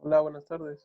Hola, buenas tardes.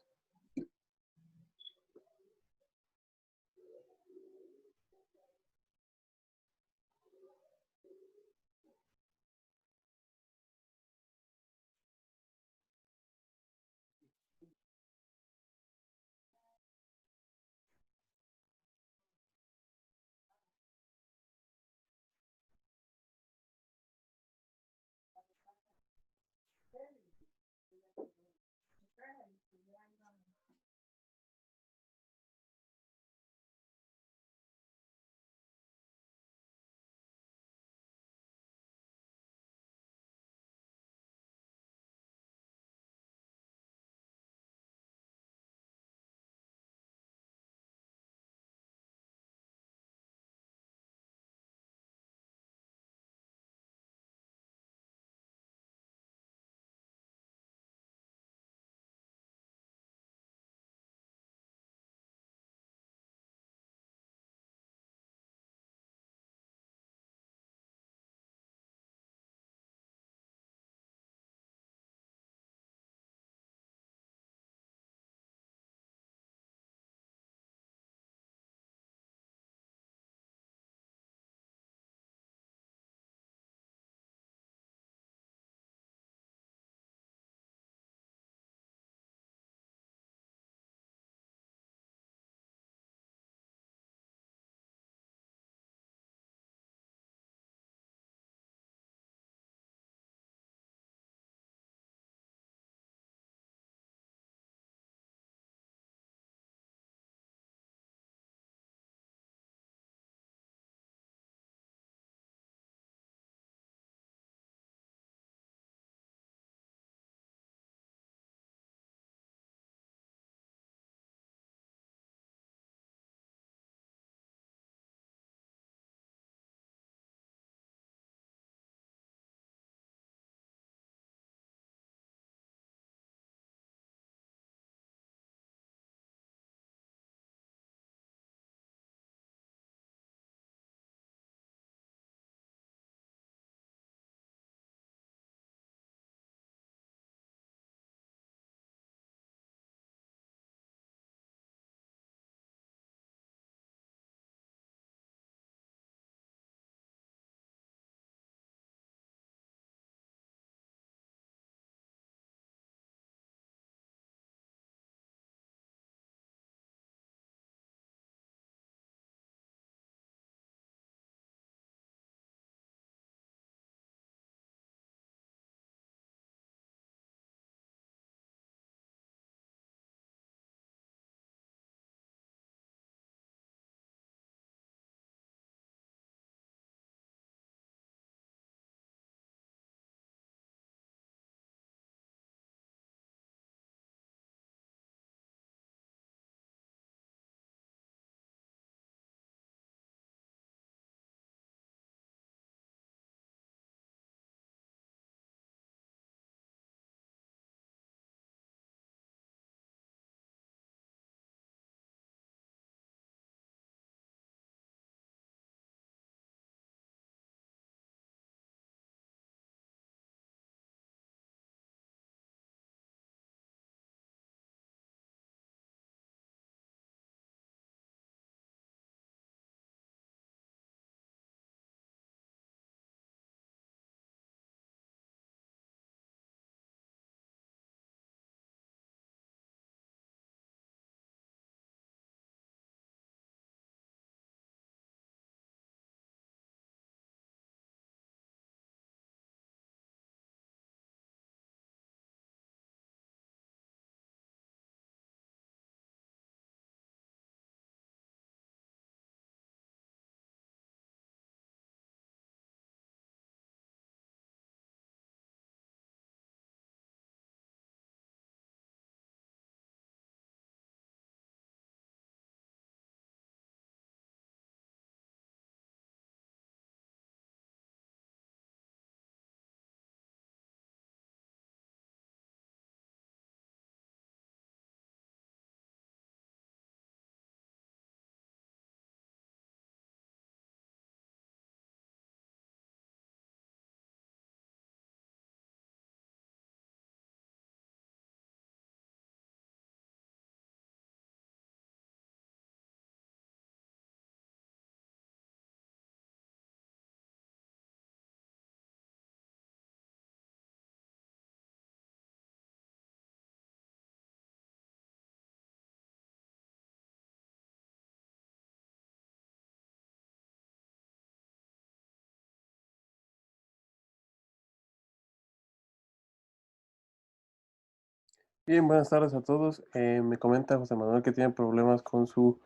Bien, buenas tardes a todos. Me comenta José Manuel que tiene problemas con su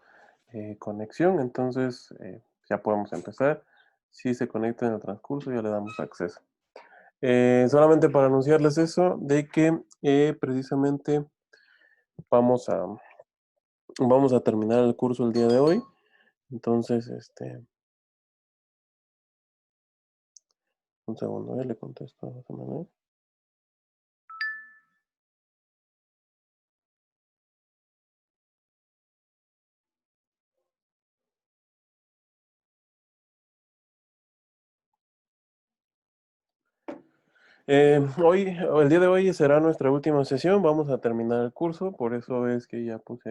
conexión, entonces ya podemos empezar. Si se conecta en el transcurso, ya le damos acceso. Solamente para anunciarles eso, de que precisamente vamos a, vamos a terminar el curso el día de hoy. Entonces, un segundo, le contesto a José Manuel. El día de hoy será nuestra última sesión, vamos a terminar el curso, por eso es que ya puse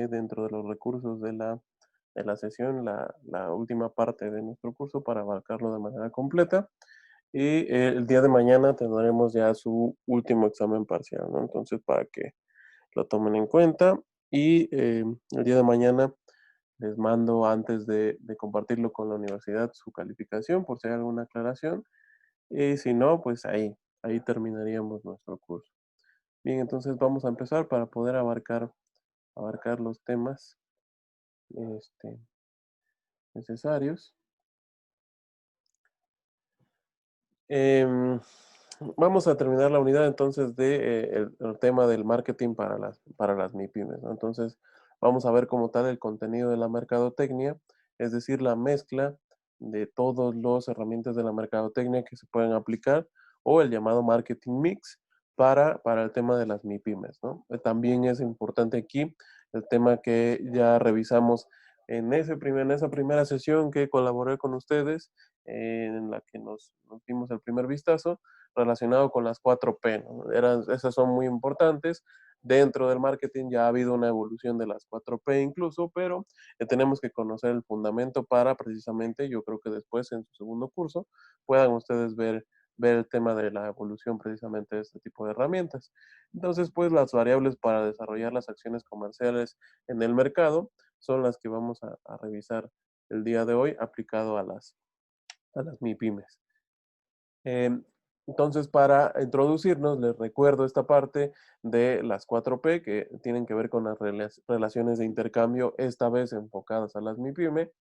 dentro de los recursos de la sesión la última parte de nuestro curso para abarcarlo de manera completa. Y el día de mañana tendremos ya su último examen parcial, ¿no? Entonces, para que lo tomen en cuenta. Y el día de mañana les mando, antes de compartirlo con la universidad, su calificación, por si hay alguna aclaración. Y si no, pues ahí terminaríamos nuestro curso. Bien, entonces vamos a empezar para poder abarcar los temas este, necesarios. Em, Vamos a terminar la unidad entonces de el tema del marketing para las MIPYMES, ¿no? Entonces, vamos a ver como tal el contenido de la mercadotecnia, es decir, la mezcla de todas las herramientas de la mercadotecnia que se pueden aplicar o el llamado marketing mix para el tema de las MIPYMES, ¿no? También es importante aquí el tema que ya revisamos en esa primera sesión que colaboré con ustedes, en la que nos dimos el primer vistazo, relacionado con las 4P, ¿no? Esas son muy importantes. Dentro del marketing ya ha habido una evolución de las 4P incluso, pero tenemos que conocer el fundamento para precisamente, yo creo que después en su segundo curso puedan ustedes ver el tema de la evolución precisamente de este tipo de herramientas. Entonces, pues las variables para desarrollar las acciones comerciales en el mercado son las que vamos a revisar el día de hoy aplicado a las MIPYMES. Em, entonces, para introducirnos, les recuerdo esta parte de las 4P que tienen que ver con las relaciones de intercambio, esta vez enfocadas a las MIPYME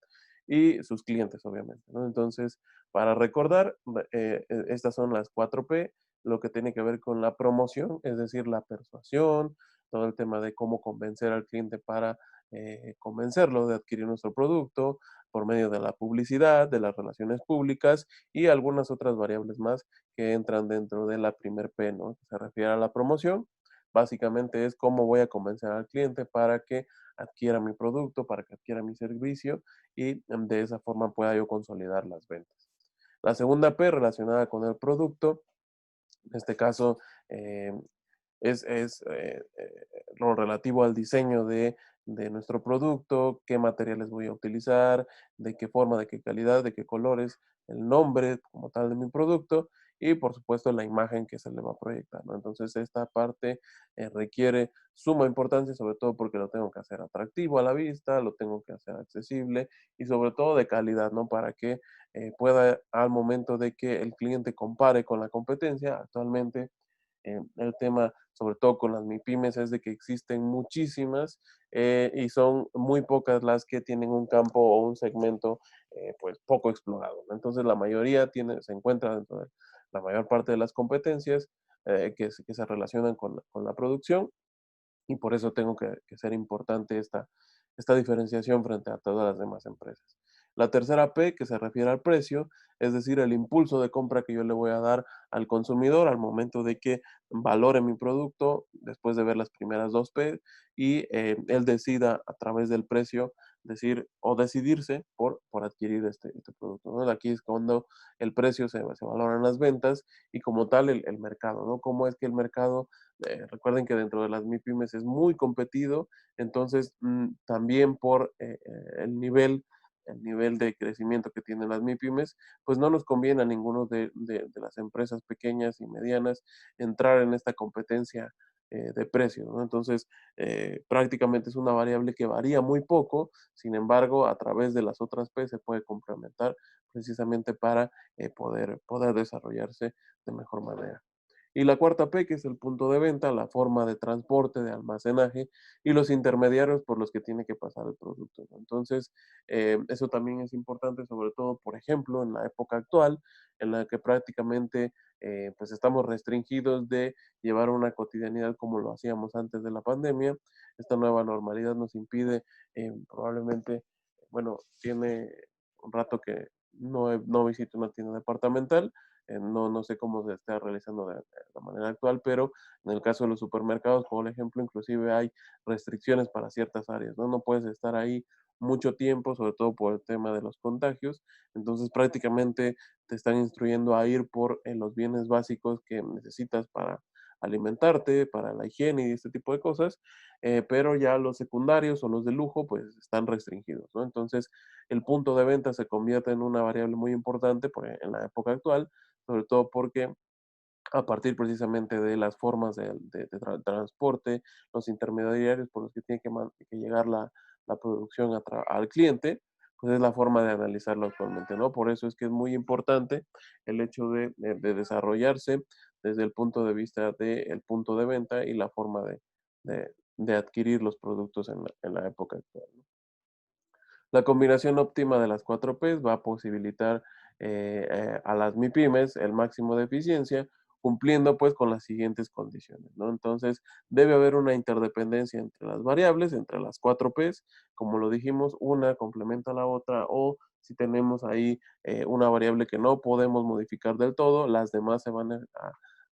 y sus clientes, obviamente, ¿no? Entonces, para recordar, estas son las 4P, lo que tiene que ver con la promoción, es decir, la persuasión, todo el tema de cómo convencer al cliente para convencerlo de adquirir nuestro producto por medio de la publicidad, de las relaciones públicas y algunas otras variables más que entran dentro de la primer P, ¿no? Que se refiere a la promoción. Básicamente es cómo voy a convencer al cliente para que adquiera mi producto, para que adquiera mi servicio y de esa forma pueda yo consolidar las ventas. La segunda P relacionada con el producto, en este caso eh, es lo relativo al diseño de nuestro producto, qué materiales voy a utilizar, de qué forma, de qué calidad, de qué colores, el nombre como tal de mi producto y por supuesto la imagen que se le va a proyectar, ¿no? Entonces esta parte requiere suma importancia, sobre todo porque lo tengo que hacer atractivo a la vista, lo tengo que hacer accesible y sobre todo de calidad, ¿no? Para que pueda al momento de que el cliente compare con la competencia actualmente, el tema, sobre todo con las MIPYMES, es de que existen muchísimas y son muy pocas las que tienen un campo o un segmento pues poco explorado, ¿no? Entonces la mayoría se encuentra dentro de la mayor parte de las competencias que se relacionan con la producción y por eso tengo que ser importante esta diferenciación frente a todas las demás empresas. La tercera P, que se refiere al precio, es decir, el impulso de compra que yo le voy a dar al consumidor al momento de que valore mi producto, después de ver las primeras dos P, y él decida a través del precio decir o decidirse por adquirir este producto, ¿no? Aquí es cuando el precio se valora en las ventas y como tal el mercado, ¿no? Cómo es que el mercado, recuerden que dentro de las MIPYMES es muy competido, entonces también por el nivel de crecimiento que tienen las MIPYMES, pues no nos conviene a ninguno de las empresas pequeñas y medianas entrar en esta competencia de precios, ¿no? Entonces, prácticamente es una variable que varía muy poco, sin embargo, a través de las otras P se puede complementar precisamente para poder desarrollarse de mejor manera. Y la cuarta P, que es el punto de venta, la forma de transporte, de almacenaje y los intermediarios por los que tiene que pasar el producto, ¿no? Entonces, eso también es importante, sobre todo, por ejemplo, en la época actual, en la que prácticamente pues estamos restringidos de llevar una cotidianidad como lo hacíamos antes de la pandemia. Esta nueva normalidad nos impide probablemente, bueno, tiene un rato que no visito una tienda departamental, no sé cómo se está realizando de la manera actual, pero en el caso de los supermercados, por ejemplo, inclusive hay restricciones para ciertas áreas, ¿no? No puedes estar ahí mucho tiempo, sobre todo por el tema de los contagios. Entonces, prácticamente te están instruyendo a ir por los bienes básicos que necesitas para alimentarte, para la higiene y este tipo de cosas, pero ya los secundarios o los de lujo, pues están restringidos, ¿no? Entonces, el punto de venta se convierte en una variable muy importante en la época actual, sobre todo porque a partir precisamente de las formas de transporte, los intermediarios por los que tiene que llegar la producción al cliente, pues es la forma de analizarlo actualmente, ¿no? Por eso es que es muy importante el hecho de desarrollarse desde el punto de vista del punto de venta y la forma de adquirir los productos en la época actual, ¿no? La combinación óptima de las 4 Ps va a posibilitar a las MIPYMES el máximo de eficiencia, cumpliendo pues con las siguientes condiciones, ¿no? Entonces, debe haber una interdependencia entre las variables, entre las 4 Ps, como lo dijimos, una complementa a la otra, o si tenemos ahí una variable que no podemos modificar del todo, las demás se van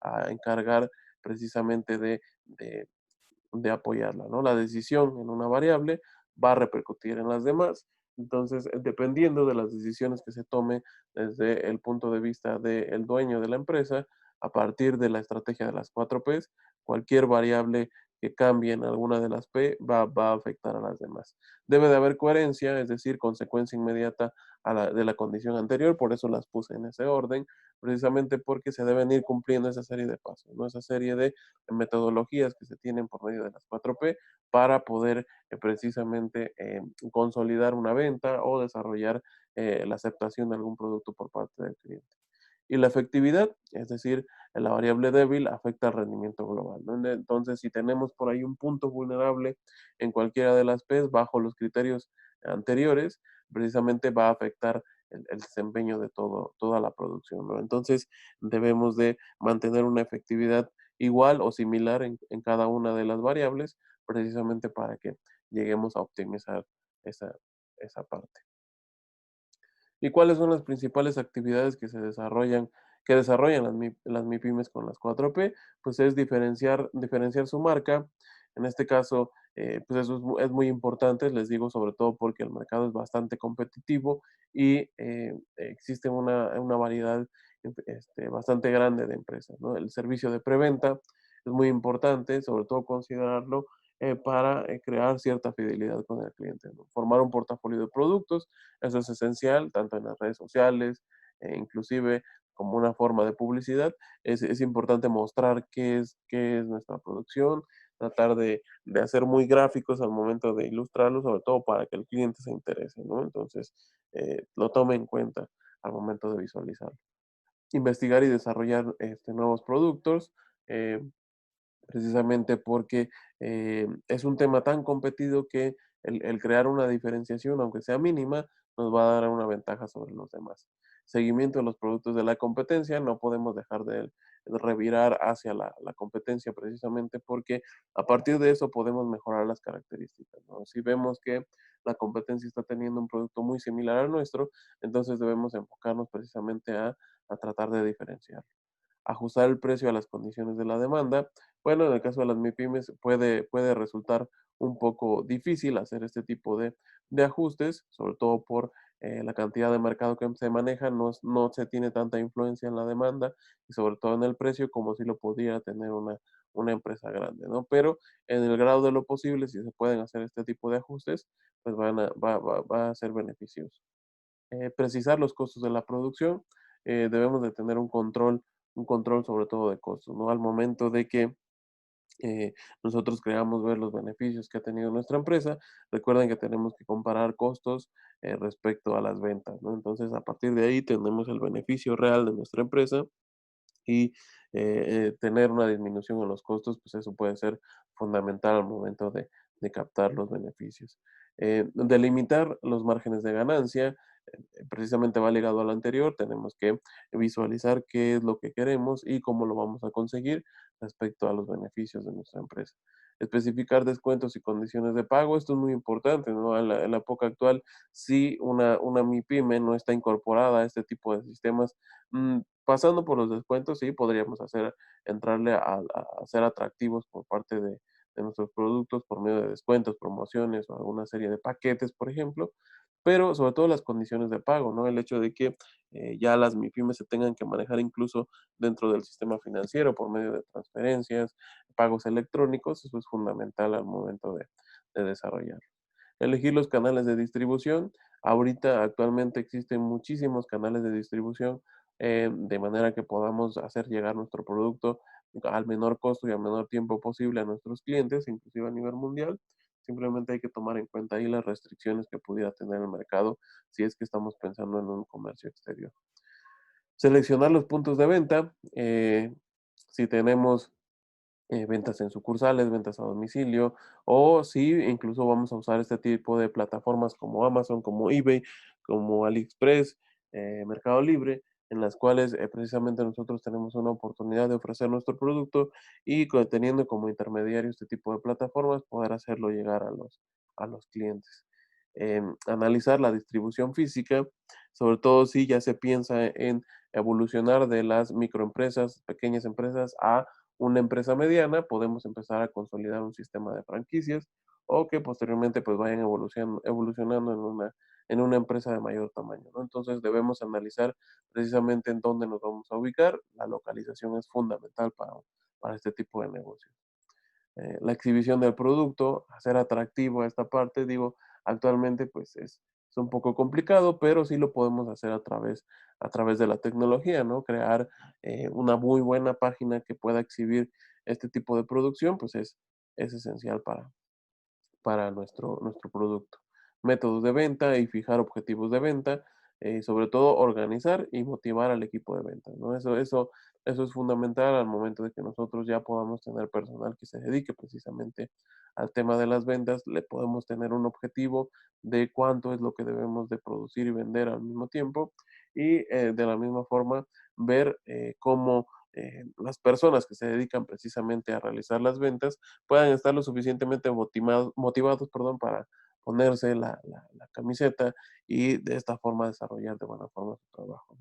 a encargar precisamente de apoyarla, ¿no? La decisión en una variable va a repercutir en las demás. Entonces, dependiendo de las decisiones que se tome desde el punto de vista del dueño de la empresa, a partir de la estrategia de las 4 Ps, cualquier variable que cambie en alguna de las P va a afectar a las demás. Debe de haber coherencia, es decir, consecuencia inmediata de la condición anterior, por eso las puse en ese orden, precisamente porque se deben ir cumpliendo esa serie de pasos, ¿no? Esa serie de metodologías que se tienen por medio de las 4P para poder precisamente consolidar una venta o desarrollar la aceptación de algún producto por parte del cliente. Y la efectividad, es decir, la variable débil afecta al rendimiento global, ¿no? Entonces, si tenemos por ahí un punto vulnerable en cualquiera de las P's bajo los criterios anteriores, precisamente va a afectar el desempeño de toda la producción, ¿no? Entonces, debemos de mantener una efectividad igual o similar en cada una de las variables, precisamente para que lleguemos a optimizar esa, esa parte. ¿Y cuáles son las principales actividades que desarrollan las MIPYMES con las 4P? Pues es diferenciar su marca. En este caso, pues eso es muy importante, les digo, sobre todo porque el mercado es bastante competitivo y existe una variedad bastante grande de empresas, ¿no? El servicio de preventa es muy importante, sobre todo considerarlo para crear cierta fidelidad con el cliente, ¿no? Formar un portafolio de productos, eso es esencial, tanto en las redes sociales, inclusive como una forma de publicidad. Es importante mostrar qué es nuestra producción, tratar de hacer muy gráficos al momento de ilustrarlo, sobre todo para que el cliente se interese, ¿no? Entonces, lo tome en cuenta al momento de visualizarlo. Investigar y desarrollar nuevos productos. Precisamente porque es un tema tan competido que el crear una diferenciación, aunque sea mínima, nos va a dar una ventaja sobre los demás. Seguimiento de los productos de la competencia, no podemos dejar de revirar hacia la competencia precisamente porque a partir de eso podemos mejorar las características, ¿no? Si vemos que la competencia está teniendo un producto muy similar al nuestro, entonces debemos enfocarnos precisamente a tratar de diferenciar, ajustar el precio a las condiciones de la demanda. Bueno, en el caso de las MIPYMES puede resultar un poco difícil hacer este tipo de ajustes, sobre todo por la cantidad de mercado que se maneja, no se tiene tanta influencia en la demanda y sobre todo en el precio como si lo podría tener una empresa grande, ¿no? Pero en el grado de lo posible, si se pueden hacer este tipo de ajustes, pues va a ser beneficioso. Precisar los costos de la producción, debemos de tener un control sobre todo de costos, ¿no? Al momento de que nosotros creamos ver los beneficios que ha tenido nuestra empresa, recuerden que tenemos que comparar costos respecto a las ventas, ¿no? Entonces, a partir de ahí tenemos el beneficio real de nuestra empresa y tener una disminución en los costos, pues eso puede ser fundamental al momento de captar los beneficios. Delimitar los márgenes de ganancia, precisamente va ligado al anterior, tenemos que visualizar qué es lo que queremos y cómo lo vamos a conseguir respecto a los beneficios de nuestra empresa. Especificar descuentos y condiciones de pago, esto es muy importante, ¿no? En la época actual, si una MIPYME no está incorporada a este tipo de sistemas, pasando por los descuentos, sí, podríamos entrarle a ser atractivos por parte de nuestros productos por medio de descuentos, promociones o alguna serie de paquetes, por ejemplo, pero sobre todo las condiciones de pago, ¿no? El hecho de que ya las MIPYMES se tengan que manejar incluso dentro del sistema financiero por medio de transferencias, pagos electrónicos, eso es fundamental al momento de desarrollar. Elegir los canales de distribución. Ahorita actualmente existen muchísimos canales de distribución, de manera que podamos hacer llegar nuestro producto al menor costo y al menor tiempo posible a nuestros clientes, inclusive a nivel mundial. Simplemente hay que tomar en cuenta ahí las restricciones que pudiera tener el mercado si es que estamos pensando en un comercio exterior. Seleccionar los puntos de venta. Si tenemos ventas en sucursales, ventas a domicilio, o si incluso vamos a usar este tipo de plataformas como Amazon, como eBay, como AliExpress, Mercado Libre, en las cuales precisamente nosotros tenemos una oportunidad de ofrecer nuestro producto y teniendo como intermediario este tipo de plataformas, poder hacerlo llegar a los clientes. Analizar la distribución física, sobre todo si ya se piensa en evolucionar de las microempresas, pequeñas empresas, a una empresa mediana, podemos empezar a consolidar un sistema de franquicias o que posteriormente pues vayan evolucionando en una empresa de mayor tamaño, ¿no? Entonces debemos analizar precisamente en dónde nos vamos a ubicar. La localización es fundamental para este tipo de negocios. La exhibición del producto, hacer atractivo a esta parte, digo, actualmente pues es un poco complicado, pero sí lo podemos hacer a través de la tecnología, ¿no? Crear una muy buena página que pueda exhibir este tipo de producción, pues es esencial para nuestro producto. Métodos de venta y fijar objetivos de venta, sobre todo organizar y motivar al equipo de ventas, ¿no? Eso es fundamental al momento de que nosotros ya podamos tener personal que se dedique precisamente al tema de las ventas, le podemos tener un objetivo de cuánto es lo que debemos de producir y vender al mismo tiempo y de la misma forma ver cómo las personas que se dedican precisamente a realizar las ventas puedan estar lo suficientemente motivados, perdón, para ponerse la camiseta y de esta forma desarrollar de buena forma su trabajo.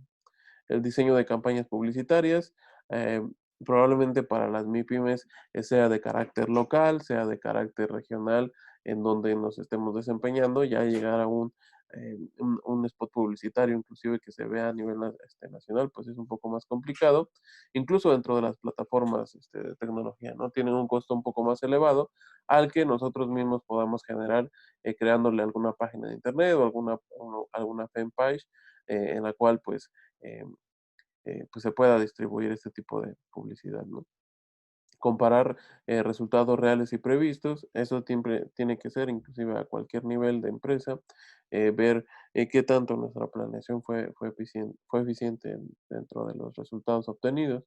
El diseño de campañas publicitarias, eh, probablemente para las MIPYMES sea de carácter local, sea de carácter regional, en donde nos estemos desempeñando, ya llegar a un spot publicitario, inclusive que se vea a nivel nacional, pues es un poco más complicado, incluso dentro de las plataformas de tecnología, ¿no? Tienen un costo un poco más elevado al que nosotros mismos podamos generar creándole alguna página de internet o alguna fanpage en la cual eh, pues se pueda distribuir este tipo de publicidad, ¿no? Comparar resultados reales y previstos, eso siempre tiene que ser inclusive a cualquier nivel de empresa, ver qué tanto nuestra planeación fue eficiente dentro de los resultados obtenidos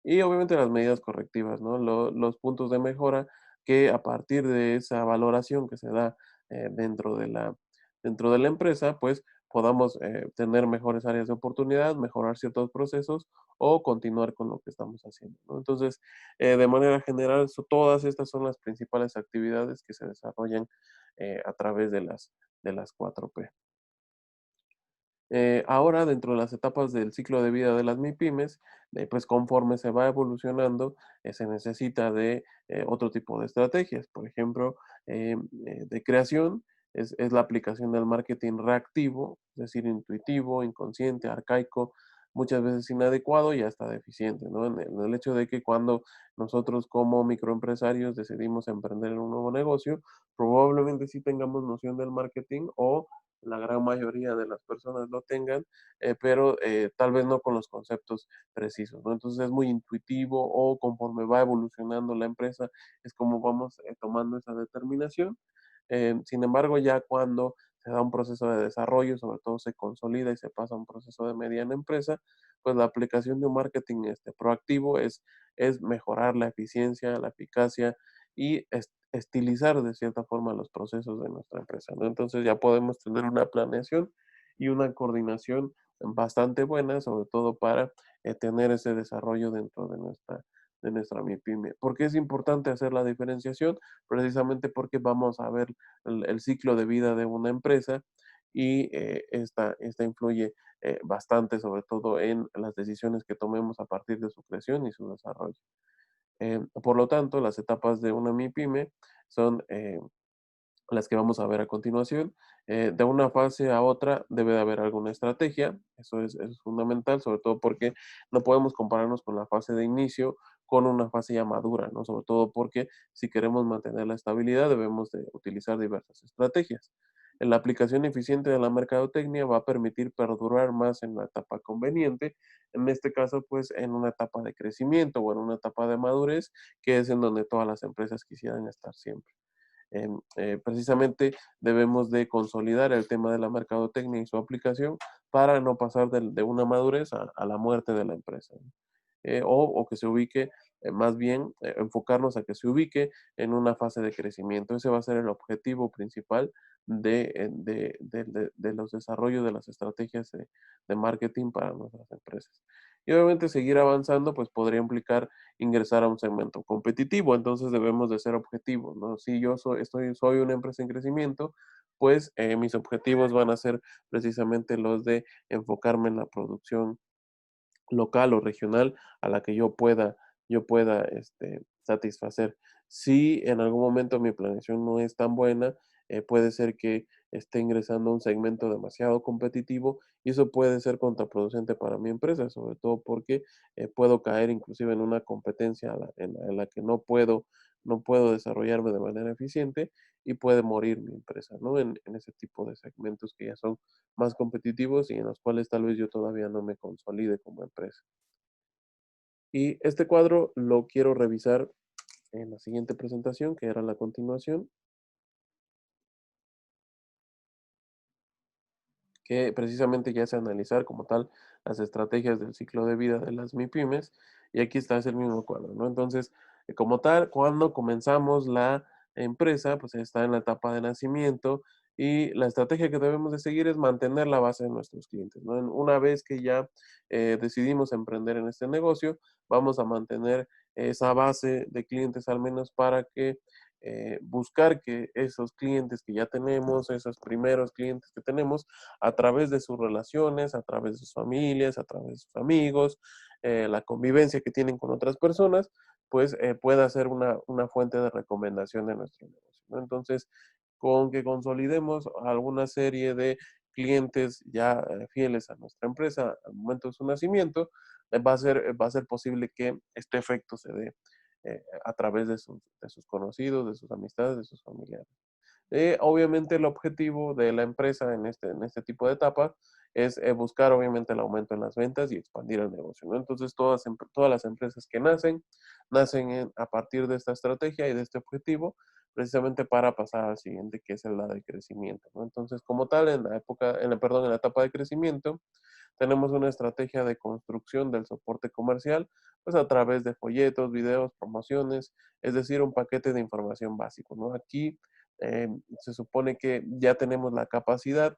y obviamente las medidas correctivas, ¿no? Los puntos de mejora que a partir de esa valoración que se da dentro de la empresa, pues podamos tener mejores áreas de oportunidad, mejorar ciertos procesos o continuar con lo que estamos haciendo, ¿no? Entonces, de manera general, todas estas son las principales actividades que se desarrollan a través de las 4P. Ahora, dentro de las etapas del ciclo de vida de las MIPYMES, pues conforme se va evolucionando, se necesita de otro tipo de estrategias. Por ejemplo, de creación, es la aplicación del marketing reactivo, es decir, intuitivo, inconsciente, arcaico, muchas veces inadecuado y hasta deficiente, ¿no? En el hecho de que cuando nosotros como microempresarios decidimos emprender en un nuevo negocio, probablemente sí tengamos noción del marketing o la gran mayoría de las personas lo tengan, pero tal vez no con los conceptos precisos, ¿no? Entonces es muy intuitivo o conforme va evolucionando la empresa es como vamos tomando esa determinación. Sin embargo, ya cuando se da un proceso de desarrollo, sobre todo se consolida y se pasa a un proceso de mediana empresa, pues la aplicación de un marketing proactivo es mejorar la eficiencia, la eficacia y estilizar de cierta forma los procesos de nuestra empresa, ¿no? Entonces ya podemos tener una planeación y una coordinación bastante buena, sobre todo para tener ese desarrollo dentro de nuestra MIPYME. ¿Por qué es importante hacer la diferenciación? Precisamente porque vamos a ver el ciclo de vida de una empresa y esta influye bastante, sobre todo en las decisiones que tomemos a partir de su creación y su desarrollo. Por lo tanto, las etapas de una MIPYME son las que vamos a ver a continuación. De una fase a otra debe de haber alguna estrategia, eso es fundamental, sobre todo porque no podemos compararnos con la fase de inicio con una fase ya madura, ¿no? Sobre todo porque si queremos mantener la estabilidad debemos de utilizar diversas estrategias. La aplicación eficiente de la mercadotecnia va a permitir perdurar más en la etapa conveniente, en este caso pues en una etapa de crecimiento o en una etapa de madurez, que es en donde todas las empresas quisieran estar siempre. Precisamente debemos de consolidar el tema de la mercadotecnia y su aplicación para no pasar de una madurez a la muerte de la empresa, ¿no? O que se ubique, más bien enfocarnos a que se ubique en una fase de crecimiento. Ese va a ser el objetivo principal de los desarrollos de las estrategias de marketing para nuestras empresas. Y obviamente seguir avanzando, pues podría implicar ingresar a un segmento competitivo, entonces debemos de ser objetivos, ¿no? Si yo soy una empresa en crecimiento, pues mis objetivos van a ser precisamente los de enfocarme en la producción local o regional a la que yo pueda satisfacer. Si en algún momento mi planeación no es tan buena, puede ser que esté ingresando a un segmento demasiado competitivo y eso puede ser contraproducente para mi empresa, sobre todo porque puedo caer inclusive en una competencia en la que no puedo desarrollarme de manera eficiente y puede morir mi empresa, ¿no? En ese tipo de segmentos que ya son más competitivos y en los cuales tal vez yo todavía no me consolide como empresa. Y este cuadro lo quiero revisar en la siguiente presentación, que era la continuación, que precisamente ya es analizar como tal las estrategias del ciclo de vida de las MIPYMES, y aquí está, es el mismo cuadro, ¿no? Entonces, como tal, cuando comenzamos la empresa, pues está en la etapa de nacimiento y la estrategia que debemos de seguir es mantener la base de nuestros clientes, ¿no? Una vez que ya decidimos emprender en este negocio, vamos a mantener esa base de clientes al menos para que buscar que esos clientes que ya tenemos, esos primeros clientes que tenemos, a través de sus relaciones, a través de sus familias, a través de sus amigos, la convivencia que tienen con otras personas, pues pueda ser una fuente de recomendación de nuestro negocio, ¿no? Entonces, con que consolidemos alguna serie de clientes ya fieles a nuestra empresa al momento de su nacimiento, va a ser posible que este efecto se dé a través de sus conocidos, de sus amistades, de sus familiares. Obviamente el objetivo de la empresa en este tipo de etapa es buscar obviamente el aumento en las ventas y expandir el negocio, ¿no? Entonces todas las empresas que nacen a partir de esta estrategia y de este objetivo, precisamente para pasar al siguiente, que es la de crecimiento, ¿no? Entonces, como tal, en la etapa de crecimiento, tenemos una estrategia de construcción del soporte comercial, pues a través de folletos, videos, promociones, es decir, un paquete de información básico, ¿no? Aquí se supone que ya tenemos la capacidad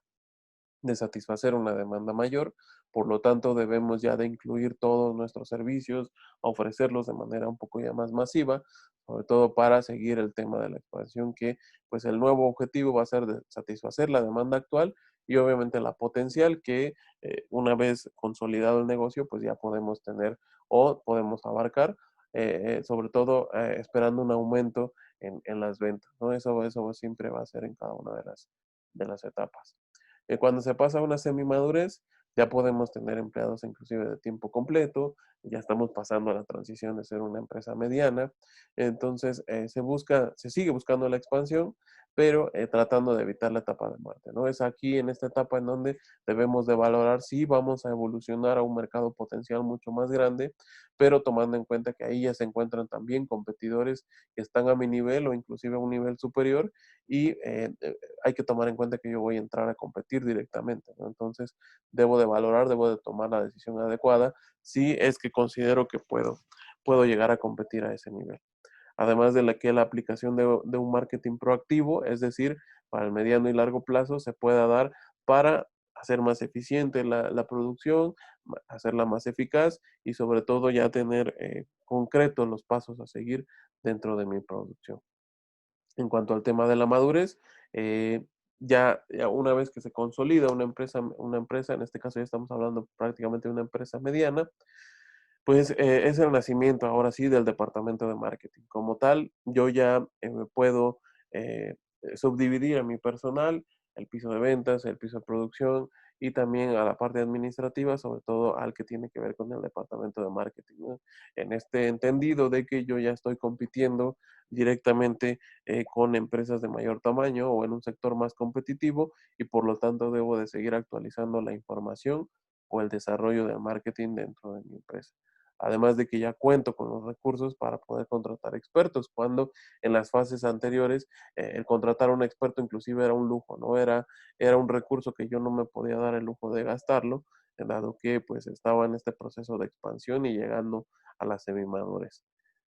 de satisfacer una demanda mayor, por lo tanto debemos ya de incluir todos nuestros servicios, ofrecerlos de manera un poco ya más masiva, sobre todo para seguir el tema de la expansión, que pues el nuevo objetivo va a ser de satisfacer la demanda actual y obviamente la potencial que una vez consolidado el negocio, pues ya podemos tener o podemos abarcar, sobre todo esperando un aumento en las ventas, ¿no? Eso siempre va a ser en cada una de las etapas. Cuando se pasa a una semimadurez, ya podemos tener empleados inclusive de tiempo completo, ya estamos pasando a la transición de ser una empresa mediana. Entonces, se sigue buscando la expansión, pero tratando de evitar la etapa de muerte, ¿no? Es aquí en esta etapa en donde debemos de valorar si vamos a evolucionar a un mercado potencial mucho más grande, pero tomando en cuenta que ahí ya se encuentran también competidores que están a mi nivel o inclusive a un nivel superior y hay que tomar en cuenta que yo voy a entrar a competir directamente, ¿no? Entonces, debo de valorar, debo de tomar la decisión adecuada si es que considero que puedo llegar a competir a ese nivel. Además de que la aplicación de un marketing proactivo, es decir, para el mediano y largo plazo, se pueda dar para hacer más eficiente la producción, hacerla más eficaz y sobre todo ya tener concretos los pasos a seguir dentro de mi producción. En cuanto al tema de la madurez, ya una vez que se consolida una empresa, en este caso ya estamos hablando prácticamente de una empresa mediana, pues, es el nacimiento, ahora sí, del departamento de marketing. Como tal, yo ya, me puedo, subdividir a mi personal, el piso de ventas, el piso de producción y también a la parte administrativa, sobre todo al que tiene que ver con el departamento de marketing, ¿no? En este entendido de que yo ya estoy compitiendo directamente, con empresas de mayor tamaño o en un sector más competitivo y, por lo tanto, debo de seguir actualizando la información o el desarrollo de marketing dentro de mi empresa. Además de que ya cuento con los recursos para poder contratar expertos, cuando en las fases anteriores el contratar a un experto inclusive era un lujo, ¿no? Era un recurso que yo no me podía dar el lujo de gastarlo, dado que pues estaba en este proceso de expansión y llegando a la semimadurez.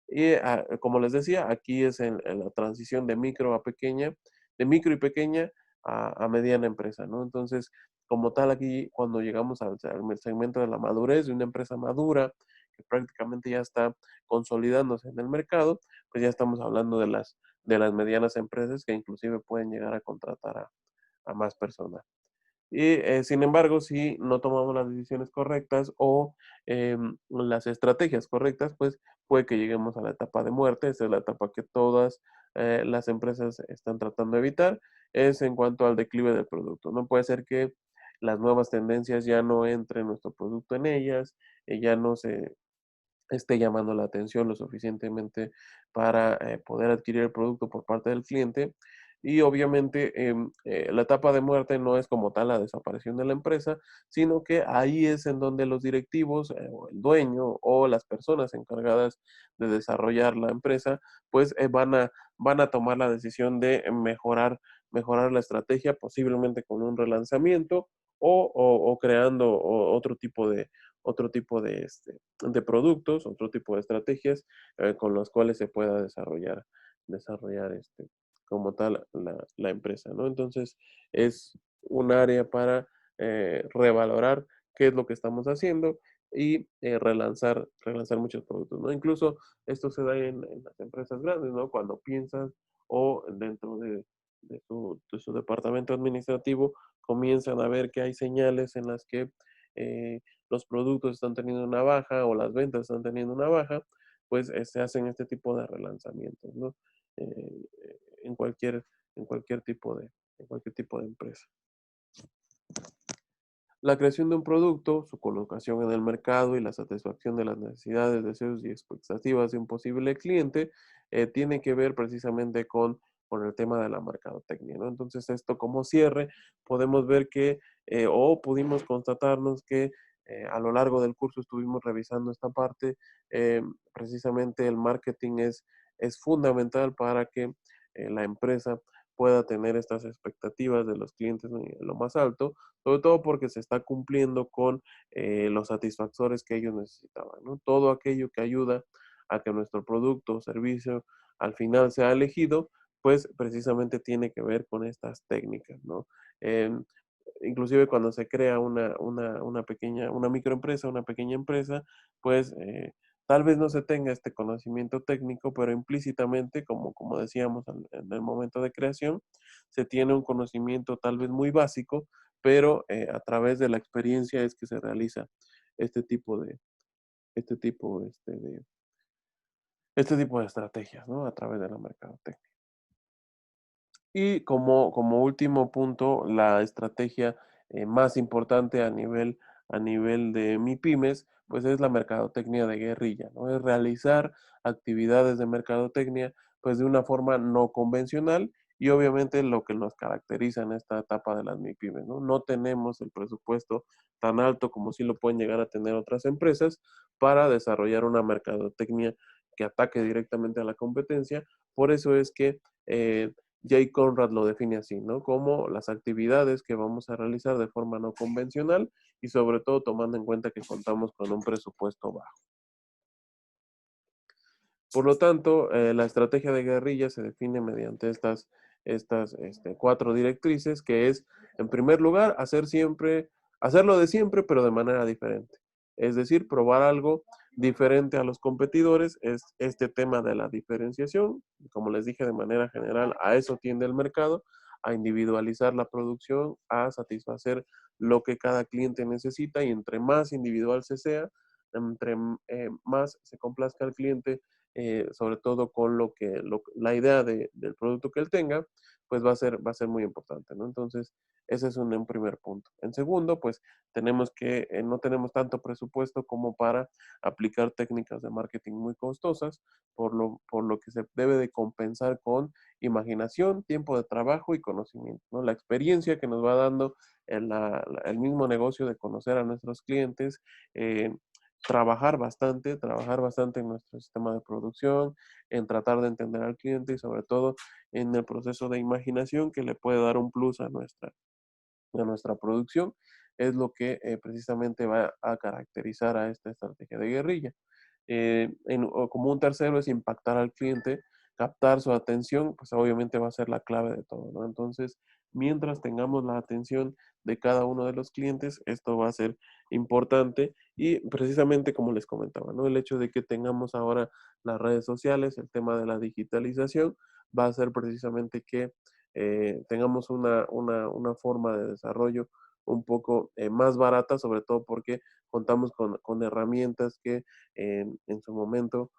Y como les decía, aquí es en la transición de micro a pequeña, de micro y pequeña a mediana empresa, ¿no? Entonces, como tal, aquí cuando llegamos al segmento de la madurez de una empresa madura, que prácticamente ya está consolidándose en el mercado, pues ya estamos hablando de las medianas empresas que inclusive pueden llegar a contratar a más personas. Y sin embargo, si no tomamos las decisiones correctas o las estrategias correctas, pues puede que lleguemos a la etapa de muerte. Esa es la etapa que todas las empresas están tratando de evitar. Es en cuanto al declive del producto. No puede ser que las nuevas tendencias ya no entre nuestro producto en ellas, ya no se esté llamando la atención lo suficientemente para poder adquirir el producto por parte del cliente. Y obviamente la etapa de muerte no es como tal la desaparición de la empresa, sino que ahí es en donde los directivos o el dueño o las personas encargadas de desarrollar la empresa, pues van a tomar la decisión de mejorar la estrategia, posiblemente con un relanzamiento o creando otro tipo de productos, otro tipo de estrategias con las cuales se pueda desarrollar como tal la empresa, ¿no? Entonces, es un área para revalorar qué es lo que estamos haciendo y relanzar muchos productos, ¿no? Incluso esto se da en las empresas grandes, ¿no? Cuando piensas o dentro de su departamento administrativo comienzan a ver que hay señales en las que los productos están teniendo una baja o las ventas están teniendo una baja, pues se hacen este tipo de relanzamientos, ¿no? Eh, en cualquier, en cualquier tipo en cualquier tipo de empresa. La creación de un producto, su colocación en el mercado y la satisfacción de las necesidades, deseos y expectativas de un posible cliente tiene que ver precisamente con el tema de la mercadotecnia, ¿no? Entonces, esto como cierre, podemos ver que, o pudimos constatarnos que a lo largo del curso estuvimos revisando esta parte, precisamente el marketing es fundamental para que la empresa pueda tener estas expectativas de los clientes en lo más alto, sobre todo porque se está cumpliendo con los satisfactores que ellos necesitaban, ¿no? Todo aquello que ayuda a que nuestro producto o servicio al final sea elegido, pues precisamente tiene que ver con estas técnicas, ¿no? Em, Inclusive cuando se crea una microempresa, una pequeña empresa, pues tal vez no se tenga este conocimiento técnico, pero implícitamente, como decíamos en el momento de creación, se tiene un conocimiento tal vez muy básico, pero a través de la experiencia es que se realiza este tipo de, este tipo, este tipo de estrategias, ¿no? A través de la mercadotecnia. Y como último punto, la estrategia más importante a nivel de MIPYMES, pues es la mercadotecnia de guerrilla, ¿no? Es realizar actividades de mercadotecnia, pues de una forma no convencional y obviamente lo que nos caracteriza en esta etapa de las MIPYMES, ¿no? No tenemos el presupuesto tan alto como sí lo pueden llegar a tener otras empresas para desarrollar una mercadotecnia que ataque directamente a la competencia. Por eso es que Jay Conrad lo define así, ¿no? Como las actividades que vamos a realizar de forma no convencional y sobre todo tomando en cuenta que contamos con un presupuesto bajo. Por lo tanto, la estrategia de guerrilla se define mediante estas 4 directrices, que es, en primer lugar, hacerlo de siempre, pero de manera diferente. Es decir, probar algo diferente a los competidores, es este tema de la diferenciación. Como les dije de manera general, a eso tiende el mercado, a individualizar la producción, a satisfacer lo que cada cliente necesita y entre más individual se sea, entre más se complazca al cliente, sobre todo con la idea del producto que él tenga, pues va a ser muy importante, ¿no? Entonces, ese es un primer punto. En segundo, pues no tenemos tanto presupuesto como para aplicar técnicas de marketing muy costosas, por lo que se debe de compensar con imaginación, tiempo de trabajo y conocimiento, ¿no? La experiencia que nos va dando el mismo negocio de conocer a nuestros clientes, trabajar bastante en nuestro sistema de producción, en tratar de entender al cliente y sobre todo en el proceso de imaginación que le puede dar un plus a nuestra producción, es lo que precisamente va a caracterizar a esta estrategia de guerrilla. O como un tercero es impactar al cliente, captar su atención, pues obviamente va a ser la clave de todo, ¿no? Entonces, mientras tengamos la atención de cada uno de los clientes, esto va a ser importante y precisamente como les comentaba, ¿no? El hecho de que tengamos ahora las redes sociales, el tema de la digitalización, va a ser precisamente que tengamos una forma de desarrollo un poco más barata, sobre todo porque contamos con herramientas que en su momento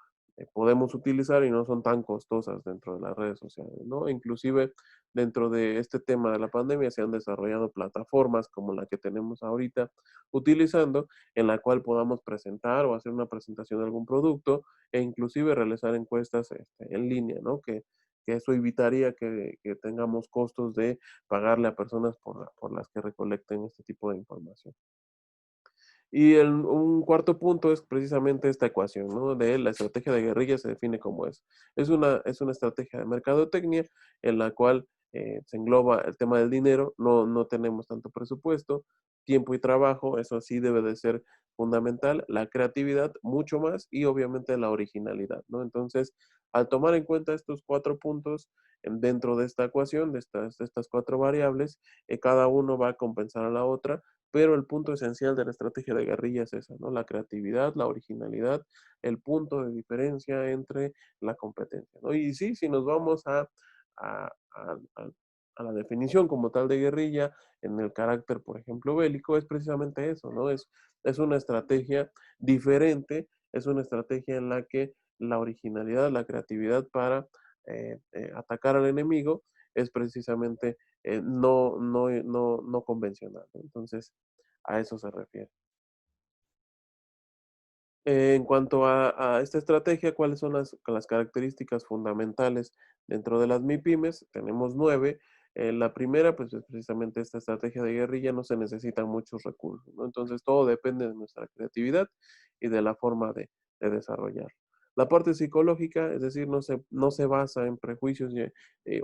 podemos utilizar y no son tan costosas dentro de las redes sociales, ¿no? Inclusive dentro de este tema de la pandemia se han desarrollado plataformas como la que tenemos ahorita utilizando, en la cual podamos presentar o hacer una presentación de algún producto e inclusive realizar encuestas en línea, ¿no? Que eso evitaría que tengamos costos de pagarle a personas por las que recolecten este tipo de información. Y un cuarto punto es precisamente esta ecuación, ¿no? De la estrategia de guerrilla se define como es. Es una estrategia de mercadotecnia en la cual se engloba el tema del dinero, no tenemos tanto presupuesto, tiempo y trabajo, eso sí debe de ser fundamental, la creatividad mucho más y obviamente la originalidad, ¿no? Entonces, al tomar en cuenta estos 4 puntos dentro de esta ecuación, de estas 4 variables, cada uno va a compensar a la otra, pero el punto esencial de la estrategia de guerrilla es esa, ¿no? La creatividad, la originalidad, el punto de diferencia entre la competencia, ¿no? Y sí, si nos vamos a, a- a- a la definición como tal de guerrilla, en el carácter, por ejemplo, bélico, es precisamente eso, ¿no? Es una estrategia diferente, es una estrategia en la que la originalidad, la creatividad para atacar al enemigo es precisamente no convencional, ¿no? Entonces, a eso se refiere. En cuanto a esta estrategia, ¿cuáles son las características fundamentales dentro de las MIPYMES? Tenemos 9. La primera, pues es precisamente esta estrategia de guerrilla, no se necesitan muchos recursos, ¿no? Entonces, todo depende de nuestra creatividad y de la forma de desarrollar. La parte psicológica, es decir, no se basa en prejuicios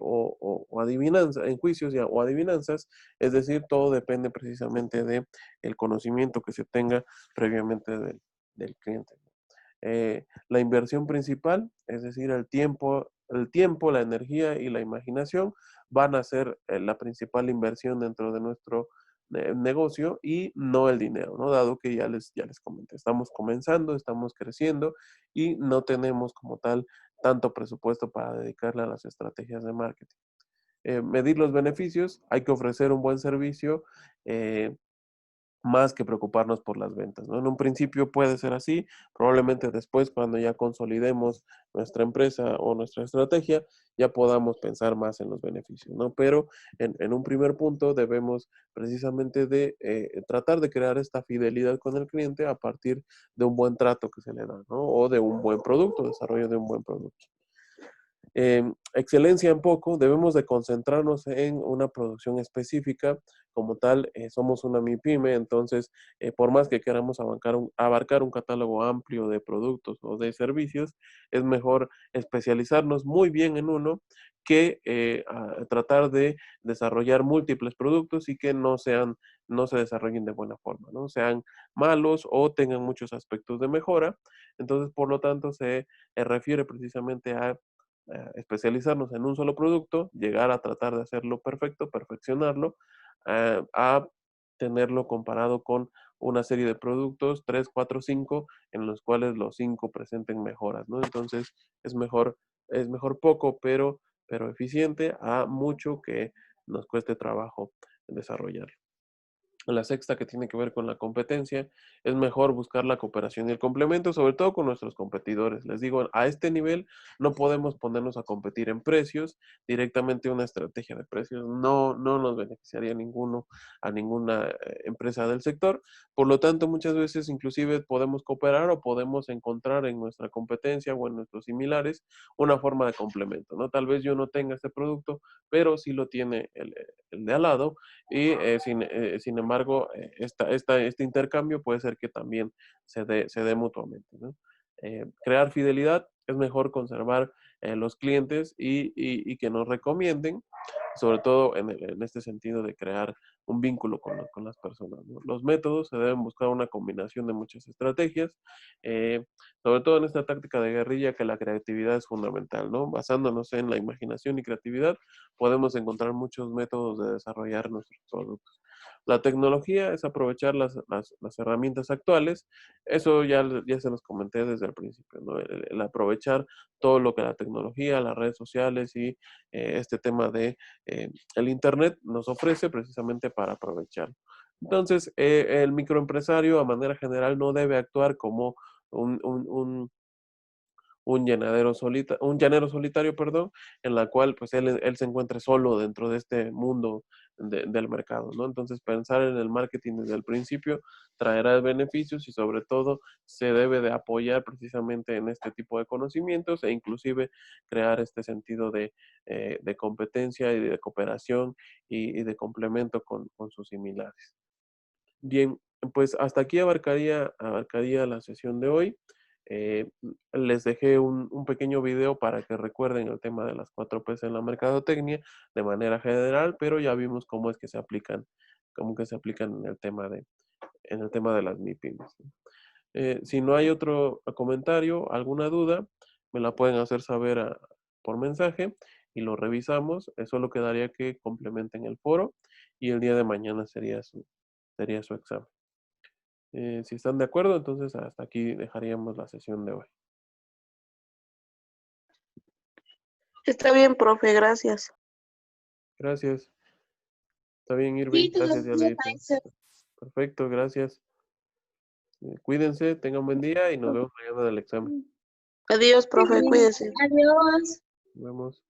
o adivinanzas, en juicios o adivinanzas, es decir, todo depende precisamente de el conocimiento que se tenga previamente del cliente. La inversión principal, es decir, el tiempo, la energía y la imaginación van a ser la principal inversión dentro de nuestro negocio y no el dinero, ¿no? Dado que ya les comenté, estamos comenzando, estamos creciendo y no tenemos como tal tanto presupuesto para dedicarle a las estrategias de marketing. Medir los beneficios, hay que ofrecer un buen servicio, más que preocuparnos por las ventas, ¿no? En un principio puede ser así, probablemente después cuando ya consolidemos nuestra empresa o nuestra estrategia, ya podamos pensar más en los beneficios, ¿no? Pero en un primer punto debemos precisamente de tratar de crear esta fidelidad con el cliente a partir de un buen trato que se le da, ¿no? O de un buen producto, desarrollo de un buen producto. excelencia en poco, debemos de concentrarnos en una producción específica. Como tal, somos una MIPYME, entonces, por más que queramos abarcar un catálogo amplio de productos o de servicios, es mejor especializarnos muy bien en uno que tratar de desarrollar múltiples productos y que no se desarrollen de buena forma, ¿no? Sean malos o tengan muchos aspectos de mejora. Entonces, por lo tanto, se refiere precisamente a especializarnos en un solo producto, llegar a tratar de hacerlo perfecto, perfeccionarlo, a tenerlo comparado con una serie de productos, 3, 4, 5, en los cuales los 5 presenten mejoras, ¿no? Entonces es mejor poco, pero eficiente, a mucho que nos cueste trabajo desarrollarlo. La sexta, que tiene que ver con la competencia, es mejor buscar la cooperación y el complemento, sobre todo con nuestros competidores. Les digo, a este nivel no podemos ponernos a competir en precios, directamente una estrategia de precios no nos beneficiaría a ninguna empresa del sector. Por lo tanto, muchas veces inclusive podemos cooperar o podemos encontrar en nuestra competencia o en nuestros similares una forma de complemento, ¿no? Tal vez yo no tenga este producto, pero sí lo tiene el de al lado, y sin embargo, este intercambio puede ser que también se dé mutuamente, ¿no? Crear fidelidad, es mejor conservar los clientes y que nos recomienden, sobre todo en este sentido de crear un vínculo con las personas, ¿no? Los métodos se deben buscar una combinación de muchas estrategias, eh, sobre todo en esta táctica de guerrilla, que la creatividad es fundamental, ¿no? Basándonos en la imaginación y creatividad, podemos encontrar muchos métodos de desarrollar nuestros productos. La tecnología es aprovechar las herramientas actuales. Eso ya se los comenté desde el principio, ¿no? El aprovechar todo lo que la tecnología, las redes sociales y este tema de el Internet nos ofrece precisamente para aprovecharlo. Entonces, el microempresario a manera general no debe actuar como un, un, un un llanero solitario, perdón, en la cual pues él se encuentre solo dentro de este mundo del mercado, ¿no? Entonces pensar en el marketing desde el principio traerá beneficios y sobre todo se debe de apoyar precisamente en este tipo de conocimientos e inclusive crear este sentido de competencia y de cooperación y de complemento con sus similares. Bien, pues hasta aquí abarcaría la sesión de hoy. Les dejé un pequeño video para que recuerden el tema de las 4 P's en la mercadotecnia de manera general, pero ya vimos cómo es que se aplican, cómo que se aplican en el tema de las MIPYMES, ¿no? Si no hay otro comentario, alguna duda, me la pueden hacer saber por mensaje y lo revisamos. Eso lo quedaría que complementen el foro y el día de mañana sería su examen. Si están de acuerdo, entonces hasta aquí dejaríamos la sesión de hoy. Está bien, profe, gracias. Gracias. Está bien, Irving. Sí, Gracias, todavía Yaledita. maestro. Perfecto, gracias. Cuídense, tengan buen día y nos vemos mañana en el examen. Adiós, profe, Sí. cuídese. Adiós. Nos vemos.